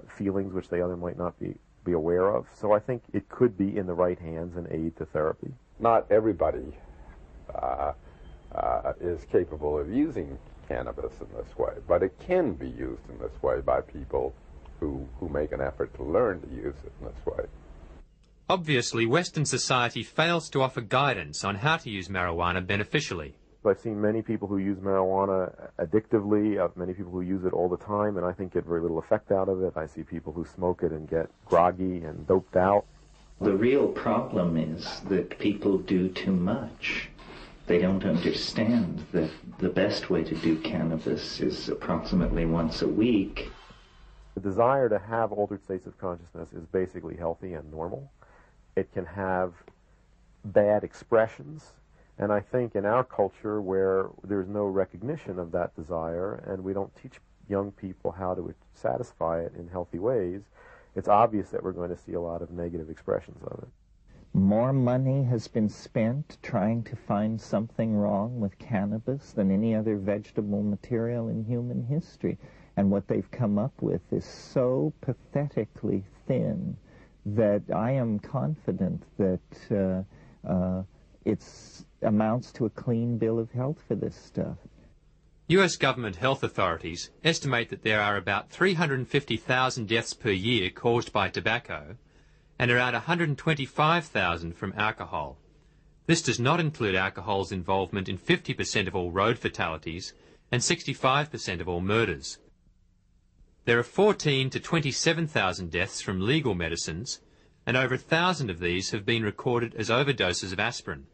feelings which they other might not be aware of. So I think it could be in the right hands an aid to therapy. Not everybody is capable of using cannabis in this way, but it can be used in this way by people who make an effort to learn to use it in this way. Obviously, Western society fails to offer guidance on how to use marijuana beneficially. I've seen many people who use marijuana addictively, many people who use it all the time, and I think get very little effect out of it. I see people who smoke it and get groggy and doped out. The real problem is that people do too much. They don't understand that the best way to do cannabis is approximately once a week. The desire to have altered states of consciousness is basically healthy and normal. It can have bad expressions. And I think in our culture where there's no recognition of that desire and we don't teach young people how to satisfy it in healthy ways, it's obvious that we're going to see a lot of negative expressions of it. More money has been spent trying to find something wrong with cannabis than any other vegetable material in human history. And what they've come up with is so pathetically thin that I am confident that it amounts to a clean bill of health for this stuff. US government health authorities estimate that there are about 350,000 deaths per year caused by tobacco and around 125,000 from alcohol. This does not include alcohol's involvement in 50% of all road fatalities and 65% of all murders. There are 14 to 27,000 deaths from legal medicines, and over 1,000 of these have been recorded as overdoses of aspirin.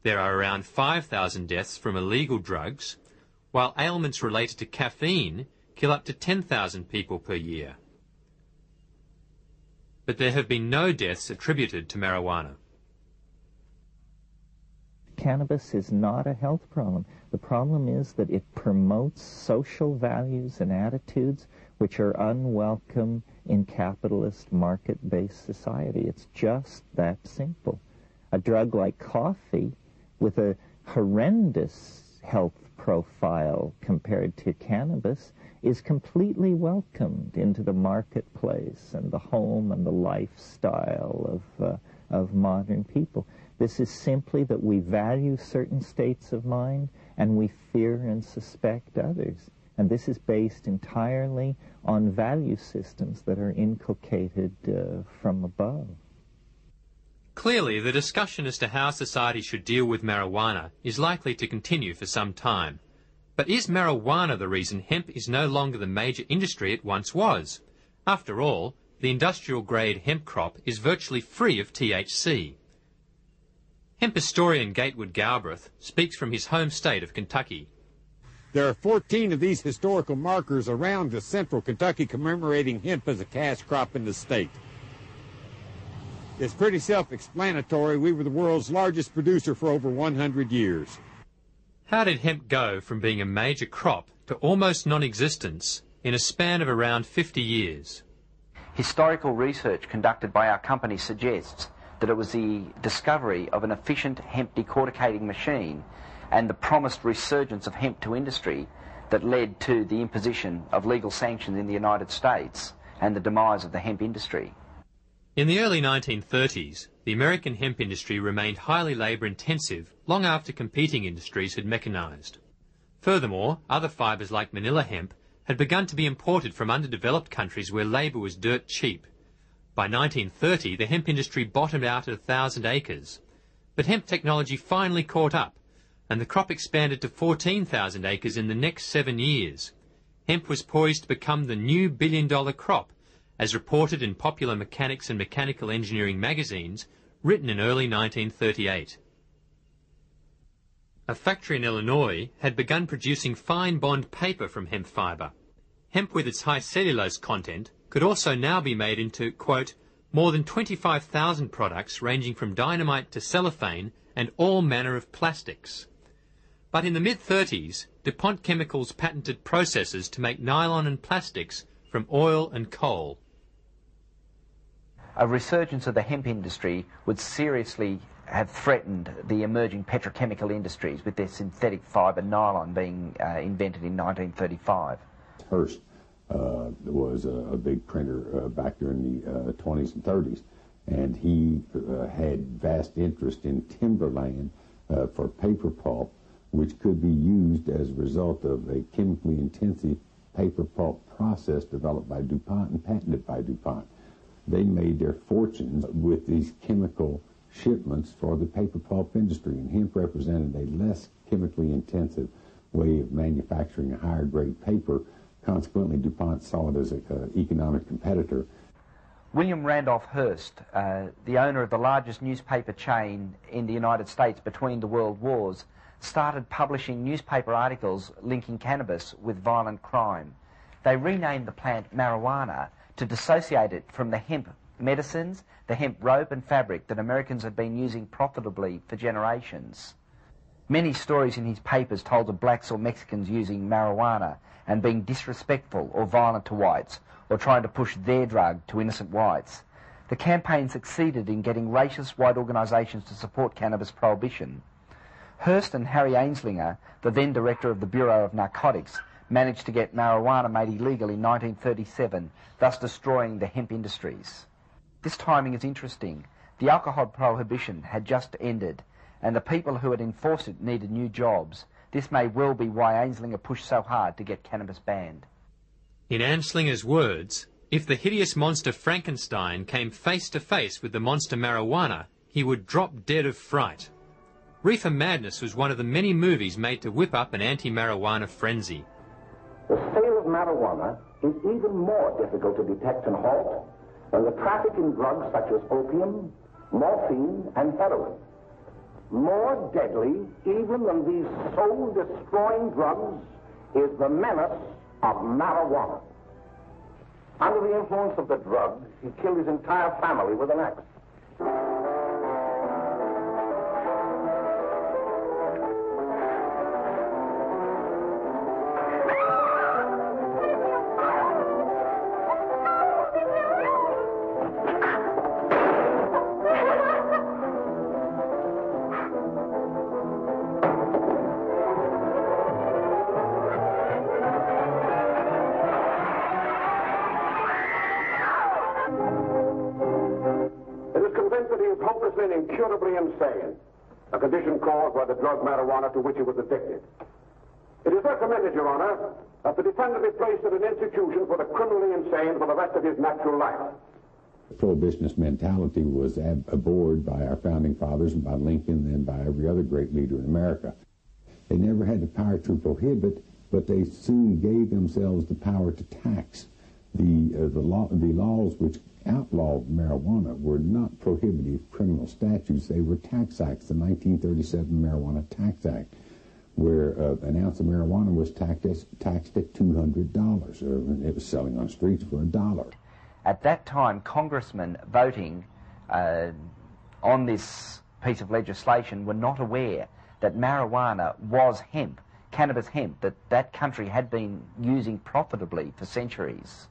There are around 5,000 deaths from illegal drugs, while ailments related to caffeine kill up to 10,000 people per year. But there have been no deaths attributed to marijuana. Cannabis is not a health problem. The problem is that it promotes social values and attitudes which are unwelcome in capitalist market-based society. It's just that simple. A drug like coffee, with a horrendous health profile compared to cannabis, is completely welcomed into the marketplace and the home and the lifestyle of modern people. This is simply that we value certain states of mind and we fear and suspect others. And this is based entirely on value systems that are inculcated from above. Clearly, the discussion as to how society should deal with marijuana is likely to continue for some time. But is marijuana the reason hemp is no longer the major industry it once was? After all, the industrial-grade hemp crop is virtually free of THC. Hemp historian Gatewood Galbraith speaks from his home state of Kentucky. There are 14 of these historical markers around the central Kentucky commemorating hemp as a cash crop in the state. It's pretty self-explanatory. We were the world's largest producer for over 100 years. How did hemp go from being a major crop to almost non-existence in a span of around 50 years? Historical research conducted by our company suggests that it was the discovery of an efficient hemp decorticating machine and the promised resurgence of hemp to industry that led to the imposition of legal sanctions in the United States and the demise of the hemp industry. In the early 1930s, the American hemp industry remained highly labour-intensive long after competing industries had mechanised. Furthermore, other fibres like manila hemp had begun to be imported from underdeveloped countries where labour was dirt cheap. By 1930, the hemp industry bottomed out at 1,000 acres. But hemp technology finally caught up, and the crop expanded to 14,000 acres in the next 7 years. Hemp was poised to become the new billion-dollar crop, as reported in Popular Mechanics and Mechanical Engineering magazines, written in early 1938. A factory in Illinois had begun producing fine bond paper from hemp fibre. Hemp with its high cellulose content could also now be made into, quote, more than 25,000 products ranging from dynamite to cellophane and all manner of plastics. But in the mid-30s, DuPont Chemicals patented processes to make nylon and plastics from oil and coal. A resurgence of the hemp industry would seriously have threatened the emerging petrochemical industries, with their synthetic fibre nylon being invented in 1935. First was was a big printer back during the 20s and 30s, and he had vast interest in timberland for paper pulp, which could be used as a result of a chemically intensive paper pulp process developed by DuPont and patented by DuPont. They made their fortunes with these chemical shipments for the paper pulp industry, and hemp represented a less chemically intensive way of manufacturing a higher grade paper. Consequently, DuPont saw it as an economic competitor. William Randolph Hearst, the owner of the largest newspaper chain in the United States between the world wars, started publishing newspaper articles linking cannabis with violent crime. They renamed the plant marijuana to dissociate it from the hemp medicines, the hemp rope and fabric that Americans had been using profitably for generations. Many stories in his papers told of blacks or Mexicans using marijuana and being disrespectful or violent to whites, or trying to push their drug to innocent whites. The campaign succeeded in getting racist white organisations to support cannabis prohibition. Hearst and Harry Anslinger, the then director of the Bureau of Narcotics, managed to get marijuana made illegal in 1937, thus destroying the hemp industries. This timing is interesting. The alcohol prohibition had just ended, and the people who had enforced it needed new jobs. This may well be why Anslinger pushed so hard to get cannabis banned. In Anslinger's words, if the hideous monster Frankenstein came face to face with the monster marijuana, he would drop dead of fright. Reefer Madness was one of the many movies made to whip up an anti-marijuana frenzy. The sale of marijuana is even more difficult to detect and halt than the traffic in drugs such as opium, morphine, and heroin. More deadly even than these soul-destroying drugs is the menace of marijuana. Under the influence of the drug, he killed his entire family with an axe. Hopelessly and incurably insane, a condition caused by the drug marijuana to which he was addicted. It is recommended, Your Honor, that the defendant be placed in an institution for the criminally insane for the rest of his natural life. The prohibitionist mentality was abhorred by our founding fathers and by Lincoln and by every other great leader in America. They never had the power to prohibit, but they soon gave themselves the power to tax. The laws which outlawed marijuana were not prohibitive criminal statutes. They were tax acts. The 1937 Marijuana Tax Act, where an ounce of marijuana was taxed at $200, and it was selling on the streets for $1. At that time, congressmen voting on this piece of legislation were not aware that marijuana was hemp, cannabis hemp, that country had been using profitably for centuries.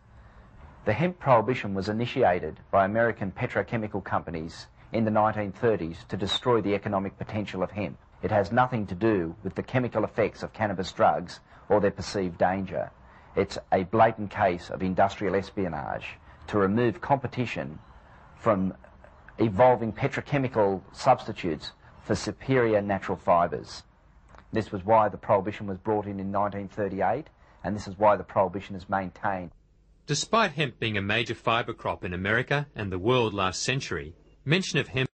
The hemp prohibition was initiated by American petrochemical companies in the 1930s to destroy the economic potential of hemp. It has nothing to do with the chemical effects of cannabis drugs or their perceived danger. It's a blatant case of industrial espionage to remove competition from evolving petrochemical substitutes for superior natural fibres. This was why the prohibition was brought in 1938, and this is why the prohibition is maintained. Despite hemp being a major fibre crop in America and the world last century, mention of hemp